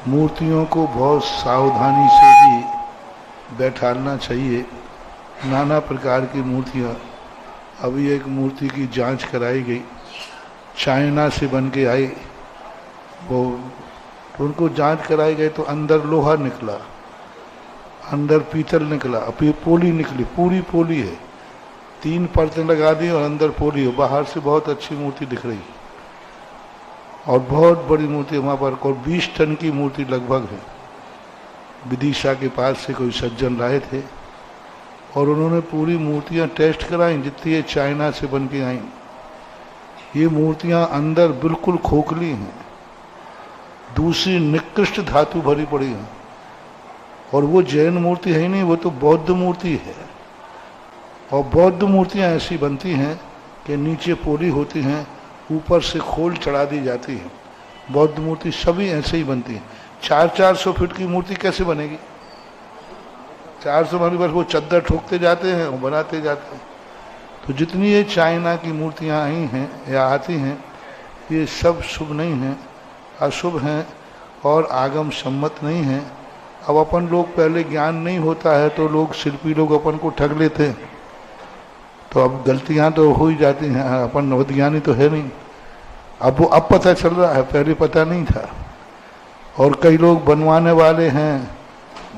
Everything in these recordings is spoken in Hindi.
मूर्तियों को बहुत सावधानी से ही बैठालना चाहिए। नाना प्रकार की मूर्तियाँ, अभी एक मूर्ति की जांच कराई गई, चाइना से बन के आई वो, तो उनको जांच कराई गई तो अंदर लोहा निकला, अंदर पीतल निकला, अभी पोली निकली, पूरी पोली है, 3 परतें लगा दी और अंदर पोली हो। बाहर से बहुत अच्छी मूर्ति दिख रही और बहुत बड़ी मूर्ति वहाँ पर, और 20 टन की मूर्ति लगभग है। विदिशा के पास से कोई सज्जन लाए थे और उन्होंने पूरी मूर्तियाँ टेस्ट कराई जितनी ये चाइना से बन के आई। ये मूर्तियाँ अंदर बिल्कुल खोखली हैं, दूसरी निकृष्ट धातु भरी पड़ी हैं, और वो जैन मूर्ति है ही नहीं, वो तो बौद्ध मूर्ति है। और बौद्ध मूर्तियाँ ऐसी बनती हैं कि नीचे पोली होती हैं, ऊपर से खोल चढ़ा दी जाती है। बौद्ध मूर्ति सभी ऐसे ही बनती हैं। 400-400 फीट की मूर्ति कैसे बनेगी? 400 वाली बस वो चद्दर ठोकते जाते हैं और बनाते जाते हैं। तो जितनी ये चाइना की मूर्तियाँ आई हैं या आती हैं, ये सब शुभ नहीं हैं, अशुभ हैं और आगम सम्मत नहीं हैं। अब अपन लोग, पहले ज्ञान नहीं होता है तो लोग, शिल्पी लोग अपन को ठग लेते हैं, तो अब गलतियां तो हो ही जाती हैं। अपन नवज्ञानी तो है नहीं, अब पता चल रहा है, पहले पता नहीं था। और कई लोग बनवाने वाले हैं,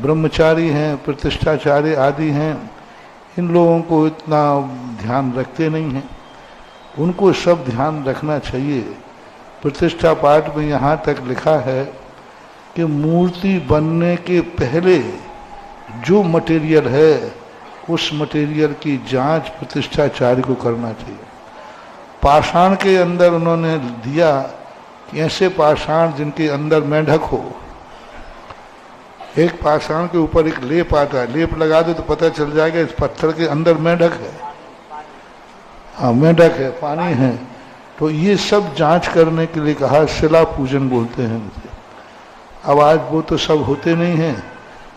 ब्रह्मचारी हैं, प्रतिष्ठाचारी आदि हैं, इन लोगों को इतना ध्यान रखते नहीं हैं। उनको सब ध्यान रखना चाहिए। प्रतिष्ठा पाठ में यहाँ तक लिखा है कि मूर्ति बनने के पहले जो मटेरियल है, उस मटेरियल की जांच प्रतिष्ठाचार्य को करना चाहिए। पाषाण के अंदर उन्होंने दिया कि ऐसे पाषाण जिनके अंदर मेंढक हो। एक पाषाण के ऊपर एक लेप आता है, लेप लगा दो तो पता चल जाएगा इस पत्थर के अंदर मेंढक है। हाँ, मेंढक है, पानी है। तो ये सब जांच करने के लिए कहा, शिला पूजन बोलते हैं मुझे। अब आज वो तो सब होते नहीं हैं,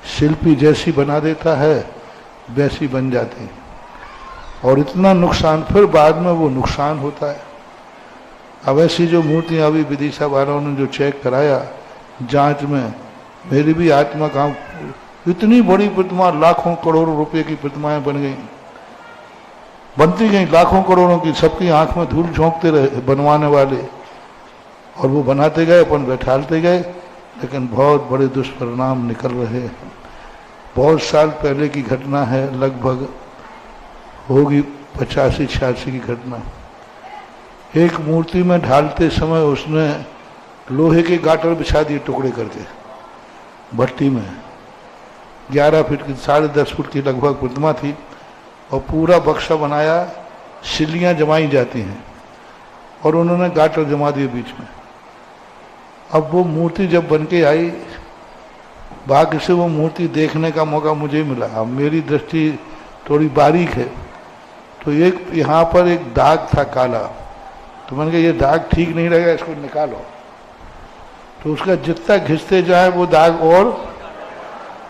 शिल्पी जैसी बना देता है वैसी बन जाती है, और इतना नुकसान, फिर बाद में वो नुकसान होता है। अब ऐसी जो मूर्तियाँ अभी विदिशा वालों ने जो चेक कराया जांच में, मेरी भी आत्मा काम, इतनी बड़ी प्रतिमा, लाखों करोड़ों रुपए की प्रतिमाएं बन गई, बनती गई लाखों करोड़ों की, सबकी आंख में धूल झोंकते रहे बनवाने वाले, और वो बनाते गए, अपन बैठालते गए, लेकिन बहुत बड़े दुष्परिणाम निकल रहे हैं। बहुत साल पहले की घटना है, लगभग होगी 85-86 की घटना। एक मूर्ति में ढालते समय उसने लोहे के गाटर बिछा दिए टुकड़े करके भट्टी में। 11 फीट की, 10.5 फुट की लगभग प्रतिमा थी, और पूरा बक्सा बनाया, सिल्लियाँ जमाई जाती हैं, और उन्होंने गाटर जमा दिए बीच में। अब वो मूर्ति जब बन के आई, भाग्य से वो मूर्ति देखने का मौका मुझे मिला। अब मेरी दृष्टि थोड़ी बारीक है, तो एक यहाँ पर एक दाग था काला, तो मैंने कहा ये दाग ठीक नहीं रहेगा, इसको निकालो। तो उसका जितना घिसते जाए वो दाग और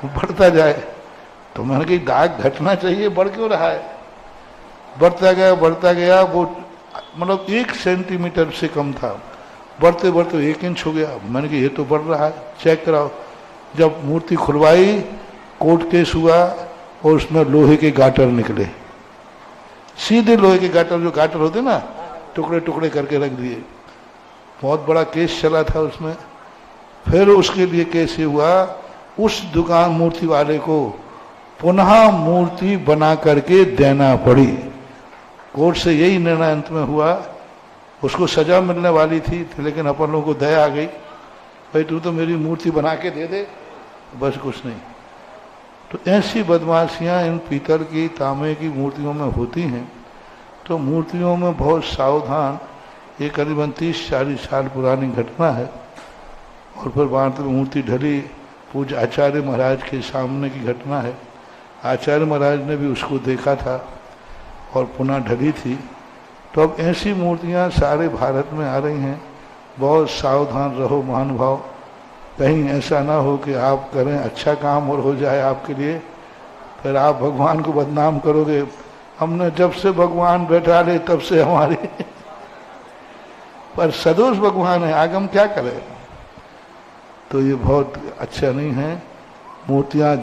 बढ़ता जाए। तो मैंने कहा दाग घटना चाहिए, बढ़ क्यों रहा है? बढ़ता गया, वो मतलब 1 सेंटीमीटर से कम था, बढ़ते बढ़ते 1 इंच हो गया। मैंने कहा ये तो बढ़ रहा है, चेक कराओ। जब मूर्ति खुलवाई, कोर्ट केस हुआ और उसमें लोहे के गाटर निकले, सीधे लोहे के गाटर, जो गाटर होते ना, टुकड़े टुकड़े करके रख दिए। बहुत बड़ा केस चला था उसमें। फिर उसके लिए केस ये हुआ, उस दुकान मूर्ति वाले को पुनः मूर्ति बना करके देना पड़ी। कोर्ट से यही निर्णय अंत में हुआ। उसको सजा मिलने वाली थी, लेकिन अपन लोगों को दया आ गई, भाई तू तो मेरी मूर्ति बना के दे दे, बस कुछ नहीं। तो ऐसी बदमाशियां इन पीतल की, तांबे की मूर्तियों में होती हैं। तो मूर्तियों में बहुत सावधान। ये करीबन 30-40 साल पुरानी घटना है। और फिर वहाँ तक मूर्ति ढली, पूज्य आचार्य महाराज के सामने की घटना है। आचार्य महाराज ने भी उसको देखा था और पुनः ढली थी। तो अब ऐसी मूर्तियाँ सारे भारत में आ रही हैं। बहुत सावधान रहो महानुभाव, कहीं ऐसा ना हो कि आप करें अच्छा काम और हो जाए आपके लिए, फिर आप भगवान को बदनाम करोगे। हमने जब से भगवान बैठा ले तब से हमारे पर सदोष भगवान है, आगम क्या करे। तो ये बहुत अच्छा नहीं है। मूर्तियाँ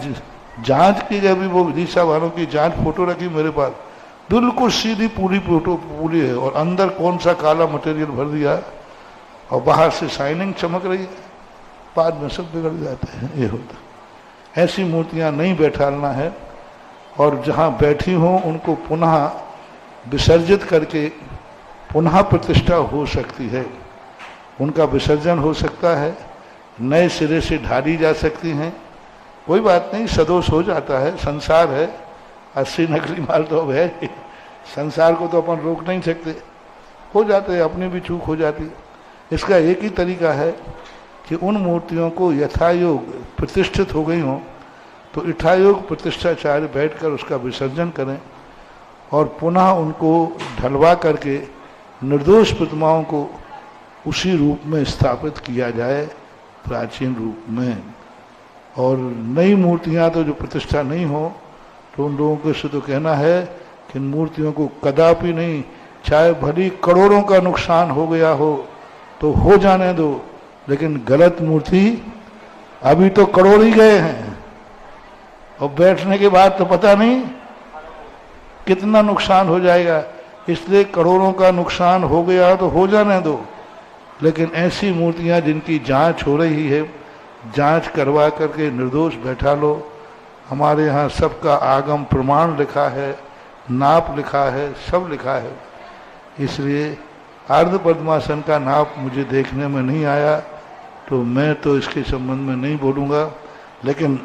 जांच की गई, अभी वो विदिशा वालों की जांच फोटो रखी मेरे पास, बिल्कुल सीधी पूरी फोटो पूरी है, और अंदर कौन सा काला मटेरियल भर दिया और बाहर से शाइनिंग चमक रही है, बाद में सब बिगड़ जाते हैं। ये होता, ऐसी मूर्तियां नहीं बैठालना है। और जहां बैठी हों उनको पुनः विसर्जित करके पुनः प्रतिष्ठा हो सकती है, उनका विसर्जन हो सकता है, नए सिरे से ढाली जा सकती हैं, कोई बात नहीं, सदोष हो जाता है, संसार है, 80 नकली माल तो अब है, संसार को तो अपन रोक नहीं सकते, हो जाते हैं, अपनी भी चूक हो जाती है। इसका एक ही तरीका है कि उन मूर्तियों को यथायोग प्रतिष्ठित हो गई हों तो यथायोग प्रतिष्ठाचार्य बैठकर उसका विसर्जन करें और पुनः उनको ढलवा करके निर्दोष प्रतिमाओं को उसी रूप में स्थापित किया जाए, प्राचीन रूप में। और नई मूर्तियां तो जो प्रतिष्ठा नहीं हो तो उन लोगों को से तो कहना है कि इन मूर्तियों को कदापि नहीं, चाहे भली करोड़ों का नुकसान हो गया हो तो हो जाने दो, लेकिन गलत मूर्ति, अभी तो करोड़ ही गए हैं और बैठने के बाद तो पता नहीं कितना नुकसान हो जाएगा, इसलिए करोड़ों का नुकसान हो गया तो हो जाने दो। लेकिन ऐसी मूर्तियां जिनकी जांच हो रही है, जांच करवा करके निर्दोष बैठा लो। हमारे यहाँ सबका आगम प्रमाण लिखा है, नाप लिखा है, सब लिखा है। इसलिए अर्ध पद्मासन का नाप मुझे देखने में नहीं आया तो मैं तो इसके संबंध में नहीं बोलूँगा, लेकिन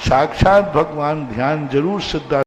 साक्षात भगवान ध्यान जरूर सिद्धा